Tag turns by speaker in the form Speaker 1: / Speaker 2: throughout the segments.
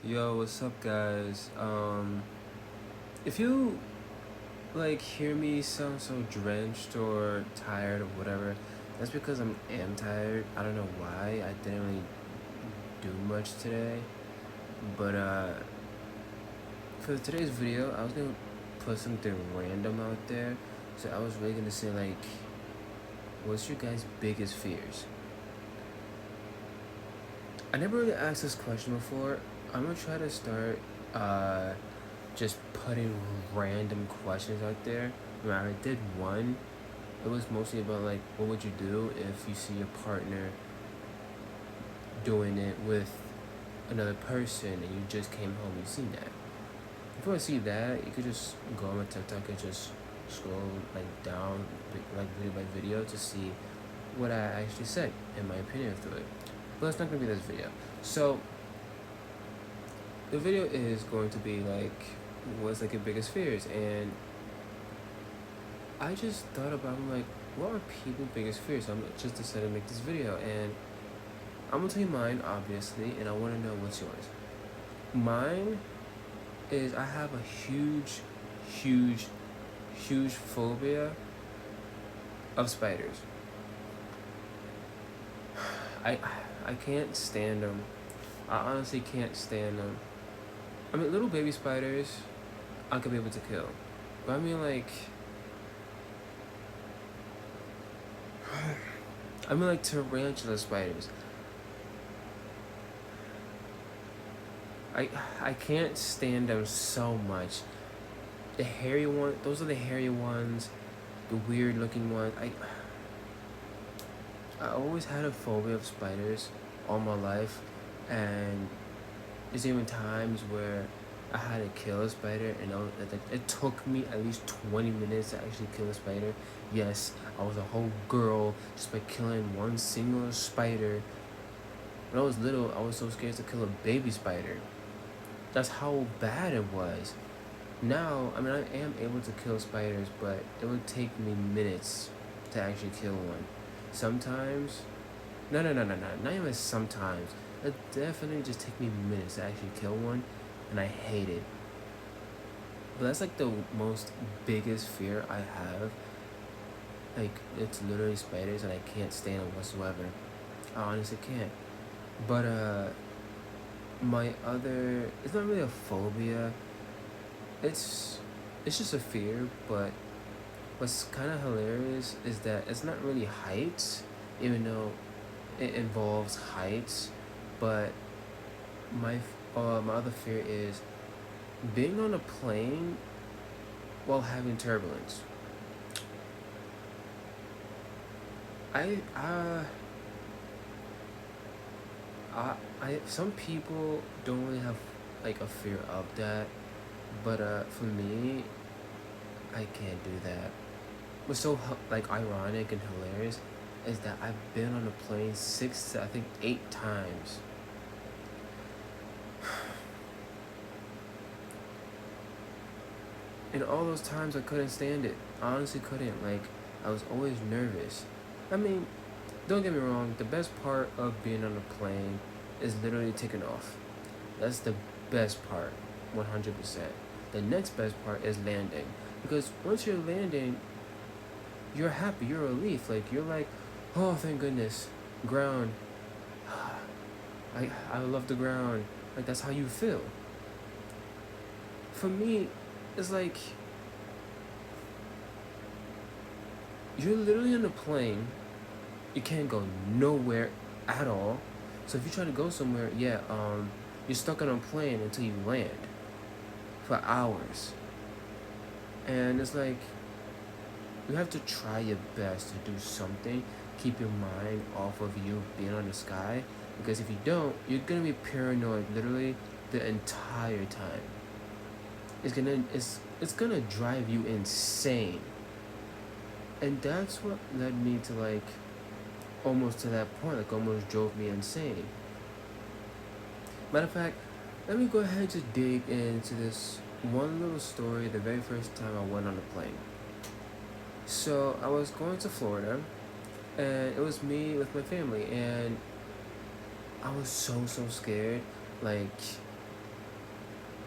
Speaker 1: Yo, what's up, guys? If you hear me sound so drenched or tired or whatever, that's because am tired. I don't know why. I didn't really do much today, but for today's video, I was gonna put something random out there. So I was really gonna say what's your guys' biggest fears? I never really asked this question before. I'm gonna try to start uh just putting random questions out there. When I did one, it was mostly about what would you do if you see your partner doing it with another person and you just came home, you seen that. If you want to see that, you could just go on my TikTok and just scroll down video by video to see what I actually said and my opinion through it. But it's not gonna be this video. So the video is going to be what's your biggest fears, and I just thought about what are people's biggest fears? So I'm just decided to make this video, and I'm gonna tell you mine obviously, and I want to know what's yours. Mine is I have a huge phobia of spiders. I can't stand them. I honestly can't stand them. I mean, little baby spiders, I could be able to kill, but I mean tarantula spiders. I can't stand them so much. The hairy one, those are the hairy ones, the weird looking ones. I always had a phobia of spiders all my life, and there's even times where I had to kill a spider, and it took me at least 20 minutes to actually kill a spider. Yes, I was a whole girl just by killing one single spider. When I was little, I was so scared to kill a baby spider. That's how bad it was. Now, I mean, I am able to kill spiders, but it would take me minutes to actually kill one. Sometimes, no, not even sometimes. It definitely just take me minutes to actually kill one, and I hate it. But that's the most biggest fear I have. It's literally spiders, and I can't stand them whatsoever. I honestly can't. But my other, it's not really a phobia. It's just a fear, but what's kind of hilarious is that it's not really heights, even though it involves heights. But my other fear is being on a plane while having turbulence. I some people don't really have a fear of that, but for me, I can't do that. What's so ironic and hilarious is that I've been on a plane 6 to I think 8 times. And all those times I couldn't stand it. I honestly couldn't. I was always nervous. I mean, don't get me wrong, the best part of being on a plane is literally taking off. That's the best part, 100%. The next best part is landing. Because once you're landing, you're happy, you're relieved. You're oh, thank goodness, ground. I love the ground. That's how you feel. For me, it's you're literally on a plane. You can't go nowhere at all. So if you try to go somewhere, you're stuck on a plane until you land for hours. And it's you have to try your best to do something, keep your mind off of you being on the sky, because if you don't, you're gonna be paranoid literally the entire time. It's gonna drive you insane. And that's what led me to almost to that point, almost drove me insane. Matter of fact, let me go ahead and just dig into this one little story the very first time I went on a plane. So I was going to Florida, and it was me with my family, and I was so scared.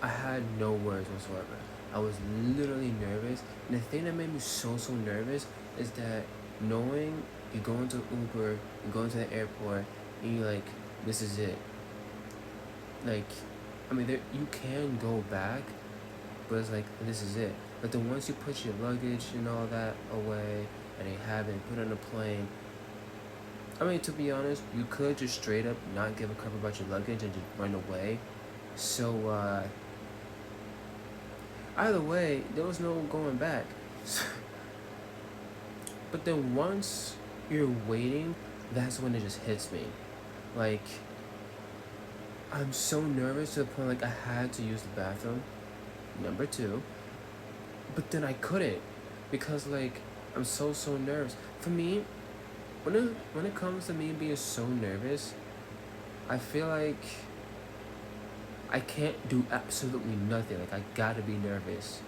Speaker 1: I had no words whatsoever. I was literally nervous. And the thing that made me so nervous is that knowing you go into Uber, you go into the airport, and you're like, this is it. Like, I mean, you can go back, but it's like, this is it. But then once you put your luggage and all that away, and they have it, put it on a plane, I mean, to be honest, you could just straight up not give a crap about your luggage and just run away. So, either way, there was no going back. But then once you're waiting, that's when it just hits me. Like, I'm so nervous to the point like I had to use the bathroom. Number two. But then I couldn't because like I'm so nervous. For me, when it comes to me being so nervous, I feel like I can't do absolutely nothing. Like I gotta be nervous,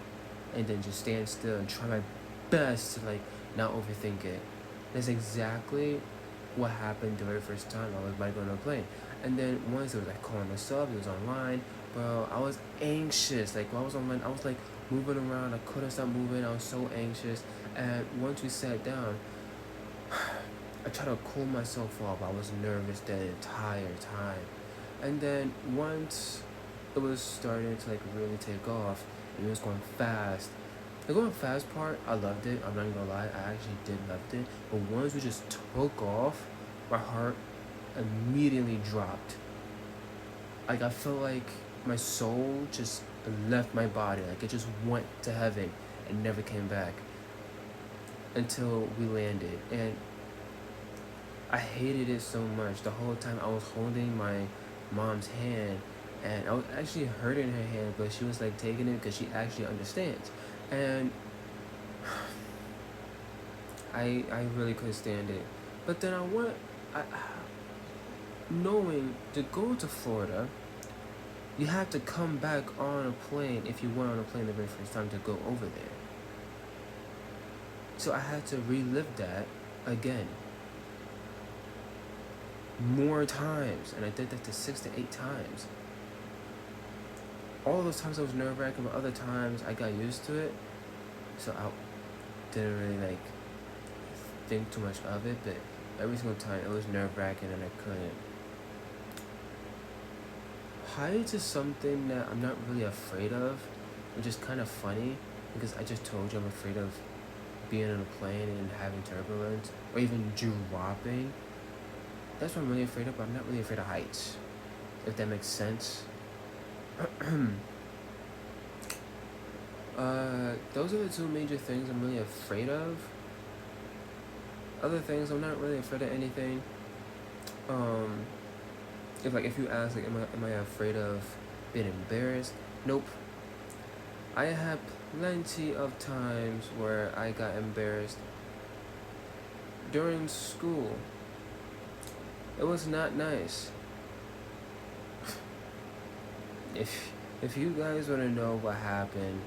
Speaker 1: and then just stand still and try my best to like not overthink it. That's exactly what happened the very first time I was about to go on a plane. And then once it was like calling us up, it was online, bro. I was anxious. Like while I was online, I was like moving around. I couldn't stop moving. I was so anxious. And once we sat down, I tried to cool myself off. I was nervous the entire time. And then once it was starting to like really take off, and it was going fast. The going fast part, I loved it. I'm not gonna lie, I actually did love it. But once we just took off, my heart immediately dropped. Like I felt like my soul just left my body. Like it just went to heaven and never came back until we landed. And I hated it so much. The whole time I was holding my mom's hand and I was actually hurting her hand, but she was like taking it because she actually understands. And I really couldn't stand it. But then I knowing to go to Florida, you have to come back on a plane if you went on a plane the very first time to go over there. So I had to relive that again more times, and I did that to 6 to 8 times. All those times I was nerve wracking, but other times I got used to it, so I didn't really like think too much of it. But every single time it was nerve wracking, and I couldn't. Heights is something that I'm not really afraid of, which is kind of funny because I just told you I'm afraid of being on a plane and having turbulence or even dropping. That's what I'm really afraid of, but I'm not really afraid of heights, if that makes sense. Those are the two major things I'm really afraid of. Other things, I'm not really afraid of anything. If you ask like am I afraid of being embarrassed? Nope. I had plenty of times where I got embarrassed during school. It was not nice. If you guys want to know what happened,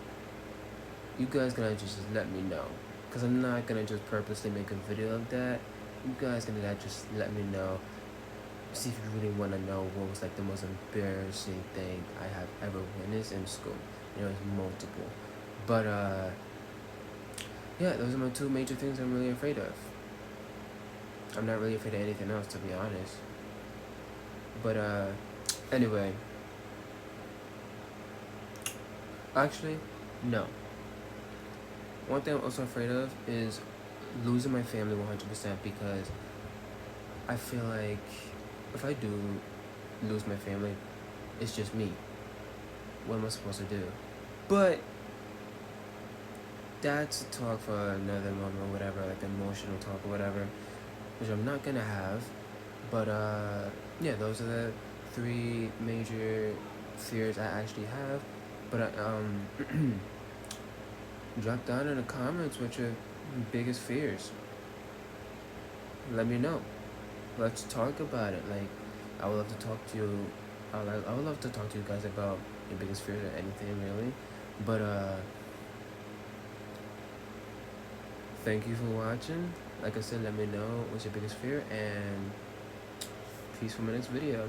Speaker 1: you guys gonna just let me know, cause I'm not gonna just purposely make a video of that. You guys gonna just let me know. See if you really want to know what was like the most embarrassing thing I have ever witnessed in school. There was multiple, but yeah, those are my two major things I'm really afraid of. I'm not really afraid of anything else, to be honest. But anyway, actually, no. One thing I'm also afraid of is losing my family 100% because I feel like if I do lose my family, it's just me. What am I supposed to do? But that's a talk for another moment or whatever, like emotional talk or whatever, which I'm not gonna have. But yeah, those are the three major fears I actually have. But drop down in the comments what your biggest fears. Let me know. Let's talk about it. Like, I would love to talk to you. I would love to talk to you guys about your biggest fears or anything really. But thank you for watching. Like I said, let me know what's your biggest fear, and peace for my next video.